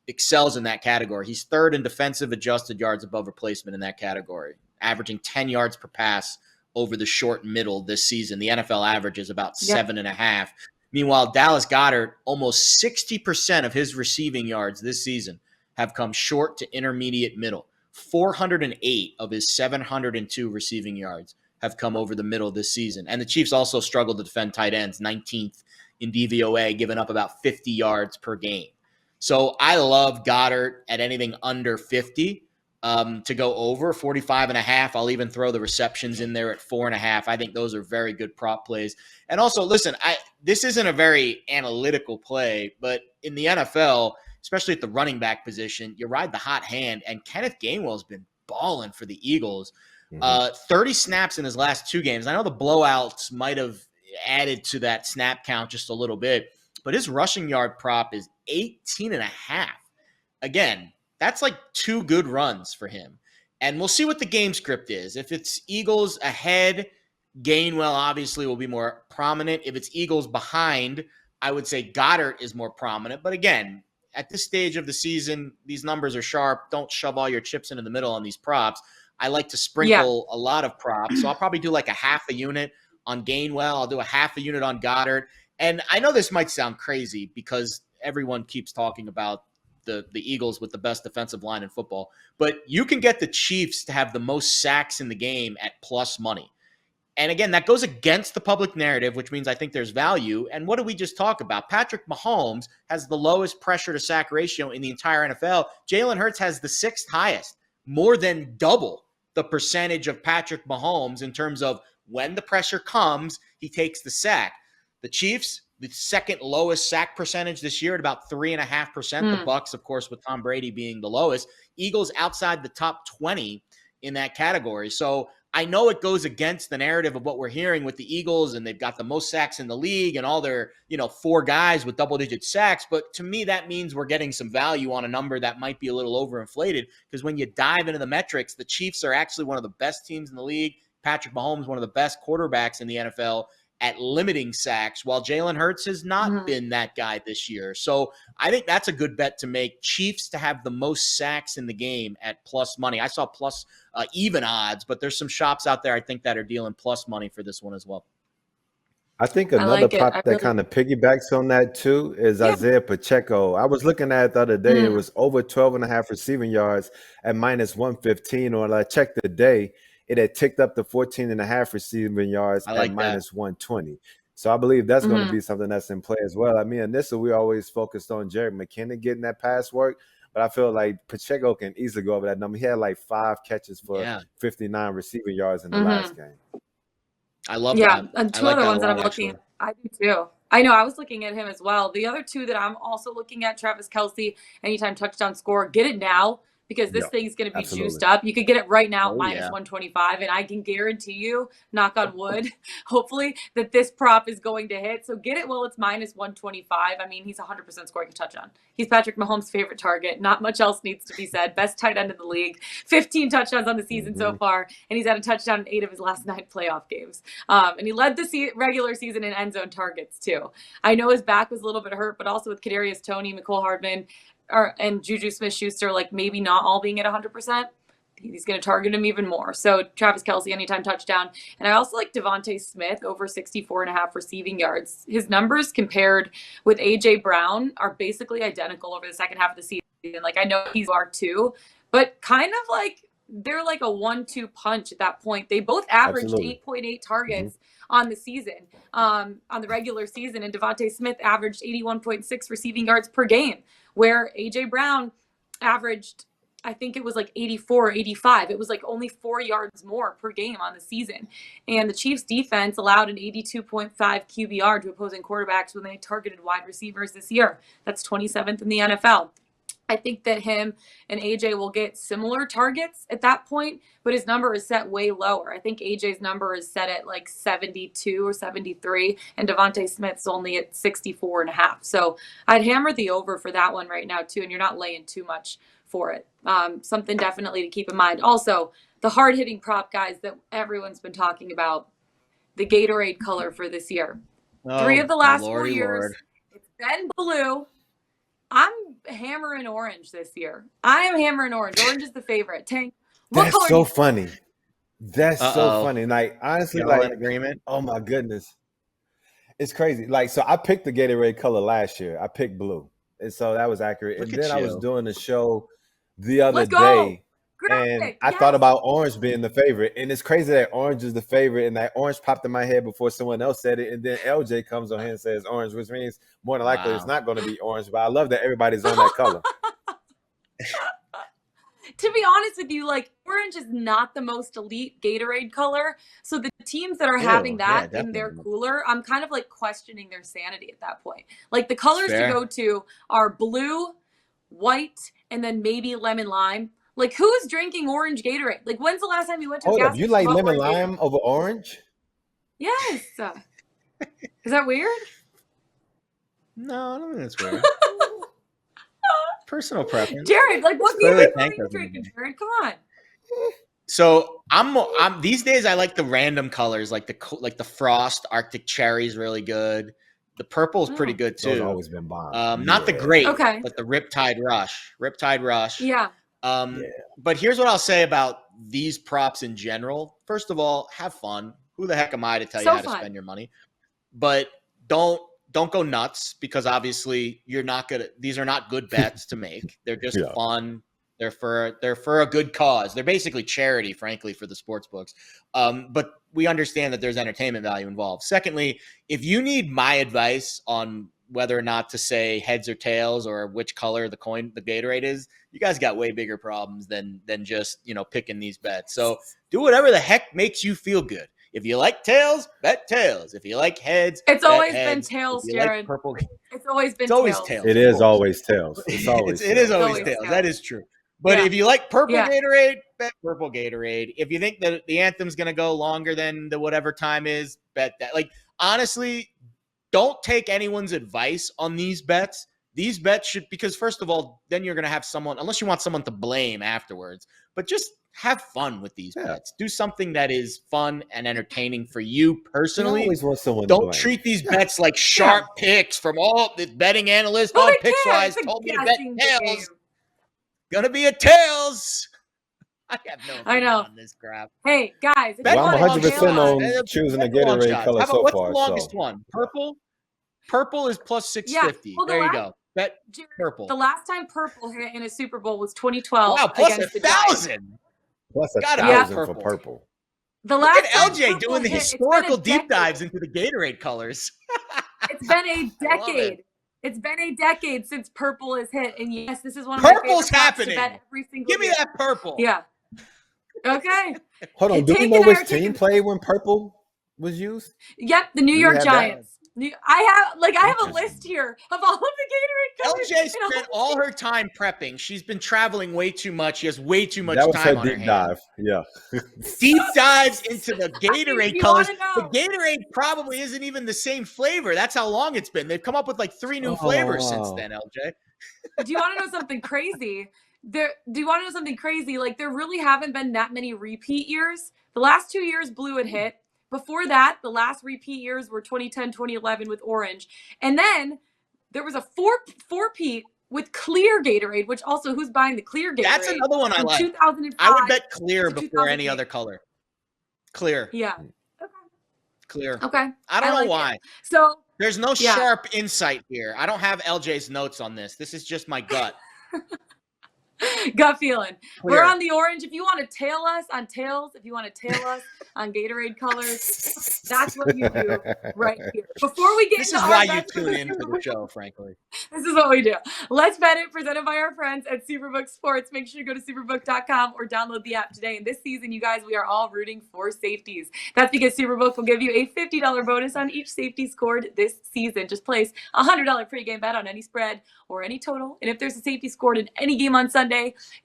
excels in that category. He's 3rd in defensive adjusted yards above replacement in that category, averaging 10 yards per pass over the short middle this season. The NFL average is about 7.5. Meanwhile, Dallas Goedert, almost 60% of his receiving yards this season have come short to intermediate middle. 408 of his 702 receiving yards have come over the middle this season. And the Chiefs also struggled to defend tight ends, 19th in DVOA, giving up about 50 yards per game. So I love Goddard at anything under 50. to go over 45.5. I'll even throw the receptions in there at 4.5. I think those are very good prop plays. And also, listen, this isn't a very analytical play, but in the NFL, especially at the running back position, you ride the hot hand, and Kenneth Gainwell's been balling for the Eagles. 30 snaps in his last 2 games. I know the blowouts might have added to that snap count just a little bit, but his rushing yard prop is 18.5. Again, that's like 2 good runs for him. And we'll see what the game script is. If it's Eagles ahead, Gainwell obviously will be more prominent. If it's Eagles behind, I would say Goddard is more prominent. But again, at this stage of the season, these numbers are sharp. Don't shove all your chips into the middle on these props. I like to sprinkle a lot of props. So I'll probably do like a half a unit on Gainwell. I'll do a half a unit on Goddard. And I know this might sound crazy because everyone keeps talking about the Eagles with the best defensive line in football, but you can get the Chiefs to have the most sacks in the game at plus money. And again, that goes against the public narrative, which means I think there's value. And what did we just talk about? Patrick Mahomes has the lowest pressure to sack ratio in the entire NFL. Jalen Hurts has the 6th highest, more than double the percentage of Patrick Mahomes in terms of when the pressure comes, he takes the sack. The Chiefs, the 2nd lowest sack percentage this year at about 3.5%. The Bucks, of course, with Tom Brady being the lowest. Eagles outside the top 20 in that category. So I know it goes against the narrative of what we're hearing with the Eagles, and they've got the most sacks in the league and all their, 4 guys with double-digit sacks. But to me, that means we're getting some value on a number that might be a little overinflated, because when you dive into the metrics, the Chiefs are actually one of the best teams in the league. Patrick Mahomes, one of the best quarterbacks in the NFL at limiting sacks, while Jalen Hurts has not been that guy this year. So I think that's a good bet to make. Chiefs to have the most sacks in the game at plus money. I saw plus even odds, but there's some shops out there I think that are dealing plus money for this one as well. I think another prop that kind of piggybacks on that too is Isaiah Pacheco. I was looking at it the other day. It was over 12.5 receiving yards at minus 115. Or I checked the day, it had ticked up to 14.5 receiving yards at minus 120. So I believe that's going to be something that's in play as well. I mean, initially we always focused on Jerick McKinnon getting that pass work, but I feel like Pacheco can easily go over that number. He had like 5 catches for 59 receiving yards in the last game. I love that. And 2 other ones that I'm looking at. I do too. I know. I was looking at him as well. The other 2 that I'm also looking at, Travis Kelce, anytime touchdown score, get it now, because this thing's going to be juiced up. You could get it right now, minus 125, and I can guarantee you, knock on wood, hopefully, that this prop is going to hit. So get it while it's minus 125. I mean, he's 100% scoring a touchdown. He's Patrick Mahomes' favorite target. Not much else needs to be said. Best tight end in the league. 15 touchdowns on the season so far, and he's had a touchdown in 8 of his last 9 playoff games. And he led the regular season in end zone targets, too. I know his back was a little bit hurt, but also with Kadarius Toney, Mecole Hardman, and Juju Smith-Schuster, like maybe not all being at 100%, he's going to target him even more. So Travis Kelce, anytime touchdown. And I also like Devontae Smith, over 64.5 receiving yards. His numbers compared with A.J. Brown are basically identical over the second half of the season. Like, I know he's R2, but kind of like they're like a 1-2 punch at that point. They both averaged 8.8 targets on the season, on the regular season. And Devontae Smith averaged 81.6 receiving yards per game, where A.J. Brown averaged, I think it was like 84 or 85. It was like only 4 yards more per game on the season. And the Chiefs defense allowed an 82.5 QBR to opposing quarterbacks when they targeted wide receivers this year. That's 27th in the NFL. I think that him and AJ will get similar targets at that point, but his number is set way lower. I think AJ's number is set at like 72 or 73, and Devontae Smith's only at 64.5. So I'd hammer the over for that one right now too, and you're not laying too much for it. Something definitely to keep in mind. Also, the hard-hitting prop guys that everyone's been talking about, the Gatorade color for this year. 3 of the last 4 years, it's been blue. I'm hammering orange this year. I am hammering orange. Orange is the favorite. Tank, that's so funny. That's so funny. Like, honestly, like, agreement. Oh my goodness, it's crazy. Like, so I picked the Gatorade color last year. I picked blue, and so that was accurate. And then I was doing a show the other day, and I thought about orange being the favorite. And it's crazy that orange is the favorite, and that orange popped in my head before someone else said it. And then LJ comes on here and says orange, which means more than likely it's not going to be orange. But I love that everybody's on that color. To be honest with you, like orange is not the most elite Gatorade color. So the teams that are having Ew, yeah, that in their definitely. cooler, I'm kind of like questioning their sanity at that point. Like the It's colors to fair. go to are blue, white, and then maybe lemon lime. Like who's drinking orange Gatorade? Like when's the last time you went to a Hold up, gas you station and like bought lemon orange Gatorade? lime over orange? Yes. Is that weird? No, I don't think that's weird. Personal preference. Jared, like what Clearly, Gatorade are Tank you doesn't drinking, agree. Jared? Come on. So I'm these days I like the random colors, like the frost Arctic cherry is really good. The purple is pretty Oh. good Those too. always been bomb. Not the Yeah. grape, Okay. but the Riptide Rush. Riptide Rush. Yeah. Yeah. But here's what I'll say about these props in general. First of all, have fun. Who the heck am I to tell you So how to fun. spend your money? But don't go nuts because obviously you're not gonna. These are not good bets to make. They're just Yeah. fun. They're for a good cause. They're basically charity, frankly, for the sports books. But we understand that there's entertainment value involved. Secondly, if you need my advice on whether or not to say heads or tails or which color the Gatorade is, you guys got way bigger problems than just picking these bets. So do whatever the heck makes you feel good. If you like tails, bet tails. If you like heads, It's bet always been heads. tails, If you like Jared. purple, It's always been it's always tails. tails. It of is course. always tails. It's always it is tails. always Always tails. tails. That is true. But Yeah. if you like purple Yeah. Gatorade, bet purple Gatorade. If you think that the anthem's going to go longer than the whatever time is, bet that. Like, honestly, don't take anyone's advice on these bets. These bets should, because first of all, then you're going to have someone, unless you want someone to blame afterwards, but just have fun with these Yeah. bets. Do something that is fun and entertaining for you You personally. always want someone to Don't blame. treat these bets like sharp picks from all the betting analysts Who on cares? Pickswise It's a told me to bet guessing game. tails. Gonna be a tails. I have no I opinion know. on this crap. Hey, guys, if Bet you Well, I'm the want to long 100% tail shots. us, on choosing Bet the the long Gatorade shots. color How about so what's far. the longest So one? Purple. Purple is plus 650. well, There you go. Bet Jared, purple. the last time purple hit in a Super Bowl was 2012 Wow, plus against the Giants. 1,000. plus Gotta 1,000 be for purple. purple. The Look last at time LJ purple doing the hit, historical it's been a deep dives decade. into the Gatorade colors. It's been a I love it. decade. It's been a decade since purple has hit, and yes, this is one of my Purple's favorite props to happening. bet every single Give me year. that purple. Yeah. Okay. Hold on. Do we Tank know and I are which team taking. played when purple was used? Yep, the New Do we York have that? Giants. I have a Interesting. list here of all of the Gatorade colors. LJ and spent all her time prepping. She's been traveling way too much. She has way too much That was her time on her deep hands. dive. Yeah. Deep dives into the Gatorade you colors. wanna The know. Gatorade probably isn't even the same flavor. That's how long it's been. They've come up with like 3 new flavors since wow. then, LJ. Do you want to know something crazy? Do you want to know something crazy? Like there really haven't been that many repeat years. The last 2 years blue had hit. Before that, the last repeat years were 2010, 2011 with orange. And then there was a four-peat with clear Gatorade, which also who's buying the clear Gatorade? That's another one I from like. 2005 I would bet clear to before any 2008. other color. Clear. Yeah. Okay. Clear. Okay. I don't know like why. it. So There's no Yeah. sharp insight here. I don't have LJ's notes on this. This is just my gut. gut feeling. Clear. We're on the orange. If you want to tail us on tails, if you want to tail us on Gatorade colors, that's what you do right here. Before we get This into is our why you bets for tune the in to Super the Bowl, show, frankly. this is what we do. Let's Bet It, presented by our friends at Superbook Sports. Make sure to go to superbook.com or download the app today. And this season, you guys, we are all rooting for safeties. That's because Superbook will give you a $50 bonus on each safety scored this season. Just place a $100 pregame bet on any spread or any total. And if there's a safety scored in any game on Sunday,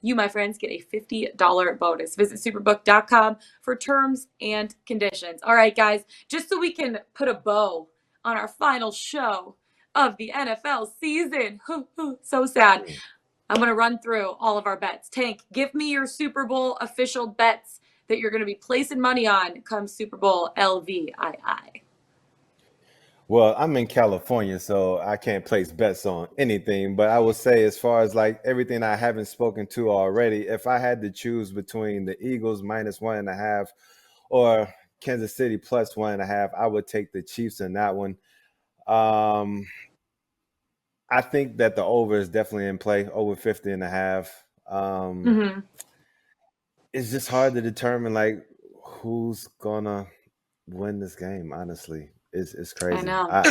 you, my friends, get a $50 bonus. Visit superbook.com for terms and conditions. All right, guys, just so we can put a bow on our final show of the NFL season. So sad. I'm going to run through all of our bets. Tank, give me your Super Bowl official bets that you're going to be placing money on come Super Bowl LVII. Well, I'm in California, so I can't place bets on anything. But I would say, as far as like everything I haven't spoken to already, if I had to choose between the Eagles -1.5 or Kansas City +1.5, I would take the Chiefs in that one. I think that the over is definitely in play, over 50.5. It's just hard to determine like who's gonna win this game. Honestly, It's I crazy. know.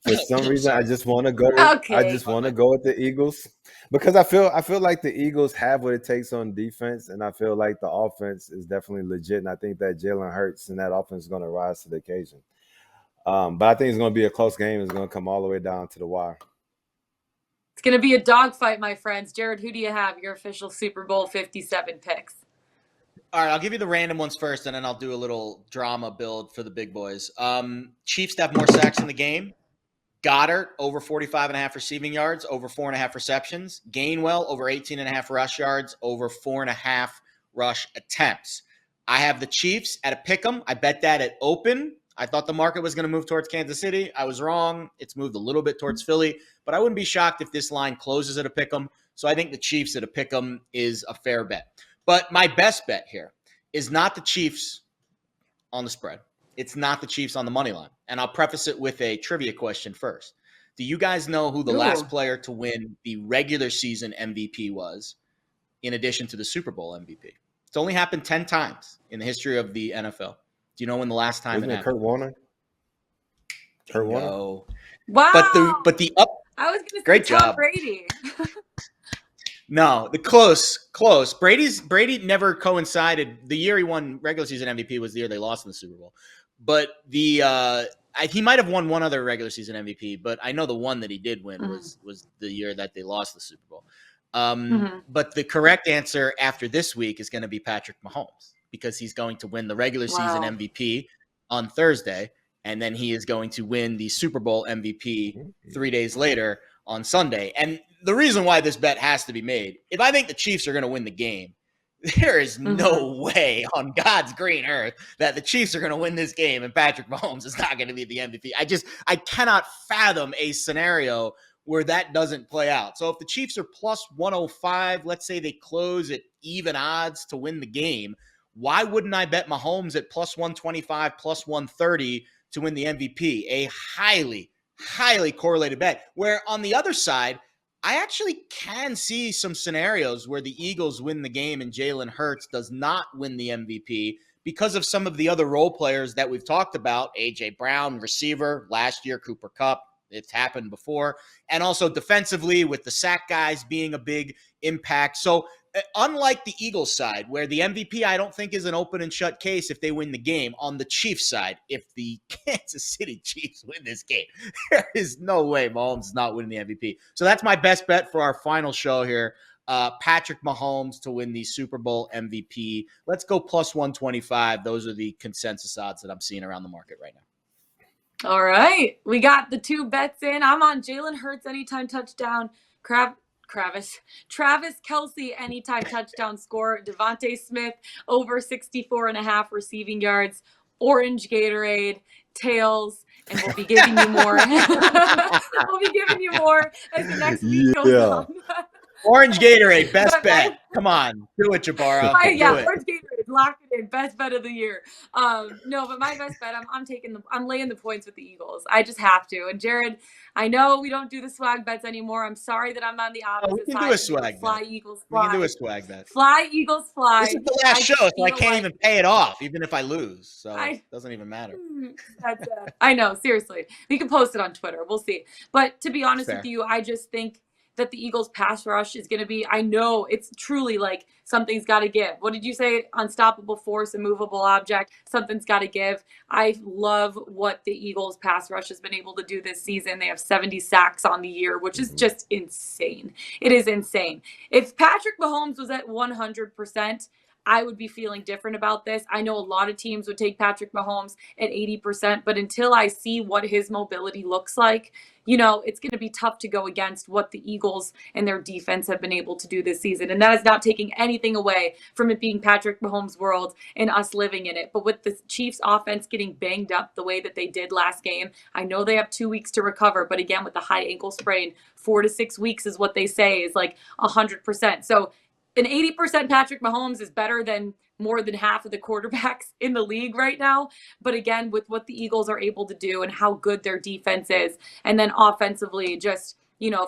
For some reason, I just want to go. I Okay. just want to go with the Eagles because I feel like the Eagles have what it takes on defense, and I feel like the offense is definitely legit. And I think that Jalen Hurts and that offense is going to rise to the occasion. But I think it's going to be a close game. It's going to come all the way down to the wire. It's going to be a dogfight, my friends. Jared, who do you have? Your official Super Bowl 57 picks. All right, I'll give you the random ones first, and then I'll do a little drama build for the big boys. Chiefs to have more sacks in the game. Goddard, over 45.5 receiving yards, over 4.5 receptions. Gainwell, over 18.5 rush yards, over 4.5 rush attempts. I have the Chiefs at a pick 'em. I bet that at open. I thought the market was going to move towards Kansas City. I was wrong. It's moved a little bit towards Philly, but I wouldn't be shocked if this line closes at a pick 'em. So I think the Chiefs at a pick 'em is a fair bet. But my best bet here is not the Chiefs on the spread. It's not the Chiefs on the money line. And I'll preface it with a trivia question first. Do you guys know who the last player to win the regular season MVP was in addition to the Super Bowl MVP? It's only happened 10 times in the history of the NFL. Do you know when the last time Isn't it happened? Kurt Warner? Kurt Warner? No. Wow. But the up. I was going to say Great Tom job. Brady. No, the close. Brady never coincided. The year he won regular season MVP was the year they lost in the Super Bowl. But he might have won one other regular season MVP, but I know the one that he did win was the year that they lost the Super Bowl. But the correct answer after this week is going to be Patrick Mahomes because he's going to win the regular season MVP on Thursday, and then he is going to win the Super Bowl MVP 3 days later on Sunday. And the reason why this bet has to be made, if I think the Chiefs are going to win the game, there is no way on God's green earth that the Chiefs are going to win this game and Patrick Mahomes is not going to be the MVP. I cannot fathom a scenario where that doesn't play out. So if the Chiefs are plus 105, let's say they close at even odds to win the game, why wouldn't I bet Mahomes at plus 125, plus 130 to win the MVP? A highly correlated bet. Where on the other side, I actually can see some scenarios where the Eagles win the game and Jalen Hurts does not win the MVP because of some of the other role players that we've talked about. A.J. Brown, receiver, last year, Cooper Kupp. It's happened before. And also defensively with the sack guys being a big impact. So unlike the Eagles side, where the MVP I don't think is an open and shut case if they win the game, on the Chiefs side, if the Kansas City Chiefs win this game, there is no way Mahomes is not winning the MVP. So that's my best bet for our final show here. Patrick Mahomes to win the Super Bowl MVP. Let's go plus 125. Those are the consensus odds that I'm seeing around the market right now. All right. We got the two bets in. I'm on Jalen Hurts anytime touchdown. Travis Kelce anytime touchdown score. Devontae Smith over 64.5 receiving yards. Orange Gatorade, tails, and we'll be giving you more. We'll be giving you more as the next week goes on. Orange Gatorade, best bet. Come on, do it, Jabara. Orange Gatorade, lock it in, best bet of the year. No, but my best bet, I'm laying the points with the Eagles. I just have to. And Jared, I know we don't do the swag bets anymore. I'm sorry that I'm on the opposite side. We can do a swag fly, bet. Eagles, fly. We can do a swag bet. Fly, Eagles, fly. This is the last show, so I can't even pay it off, even if I lose. So it doesn't even matter. That's it. I know, seriously. We can post it on Twitter. We'll see. But to be honest with you, I just think that the Eagles pass rush is going to be, I know it's truly like something's got to give. What did you say? Unstoppable force, immovable object. Something's got to give. I love what the Eagles pass rush has been able to do this season. They have 70 sacks on the year, which is just insane. It is insane. If Patrick Mahomes was at 100%, I would be feeling different about this. I know a lot of teams would take Patrick Mahomes at 80%, but until I see what his mobility looks like, it's going to be tough to go against what the Eagles and their defense have been able to do this season. And that is not taking anything away from it being Patrick Mahomes' world and us living in it. But with the Chiefs offense getting banged up the way that they did last game, I know they have 2 weeks to recover. But again, with the high ankle sprain, 4 to 6 weeks is what they say is like 100%. So an 80% Patrick Mahomes is better than more than half of the quarterbacks in the league right now. But again, with what the Eagles are able to do and how good their defense is, and then offensively, just,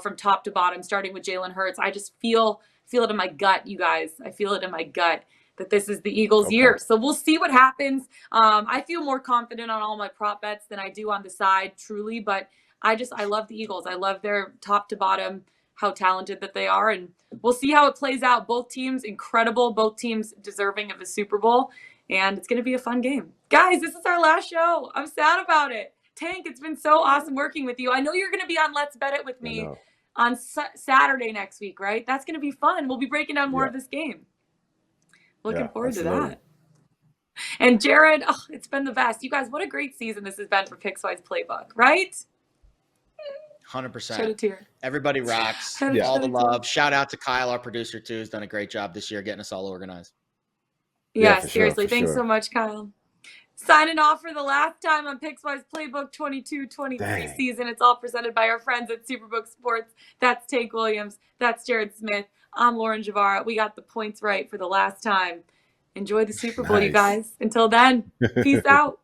from top to bottom, starting with Jalen Hurts, I just feel it in my gut, you guys. I feel it in my gut that this is the Eagles' Okay. year. So we'll see what happens. I feel more confident on all my prop bets than I do on the side, truly. But I love the Eagles. I love their top to bottom, how talented that they are. And we'll see how it plays out. Both teams incredible. Both teams deserving of a Super Bowl. And it's going to be a fun game. Guys, this is our last show. I'm sad about it. Tank, it's been so awesome working with you. I know you're going to be on Let's Bet It with me on Saturday next week, right? That's going to be fun. We'll be breaking down more of this game. Looking forward to that. And Jared, it's been the best. You guys, what a great season this has been for Pickswise Playbook, right? 100%. Everybody rocks. All the love. Shout out to Kyle, our producer, too. He's done a great job this year getting us all organized. Yeah, seriously. Thanks so much, Kyle. Signing off for the last time on Pickswise Playbook 22-23 season. It's all presented by our friends at Superbook Sports. That's Tank Williams. That's Jared Smith. I'm Lauren Javara. We got the points right for the last time. Enjoy the Super Bowl, you guys. Until then, peace out.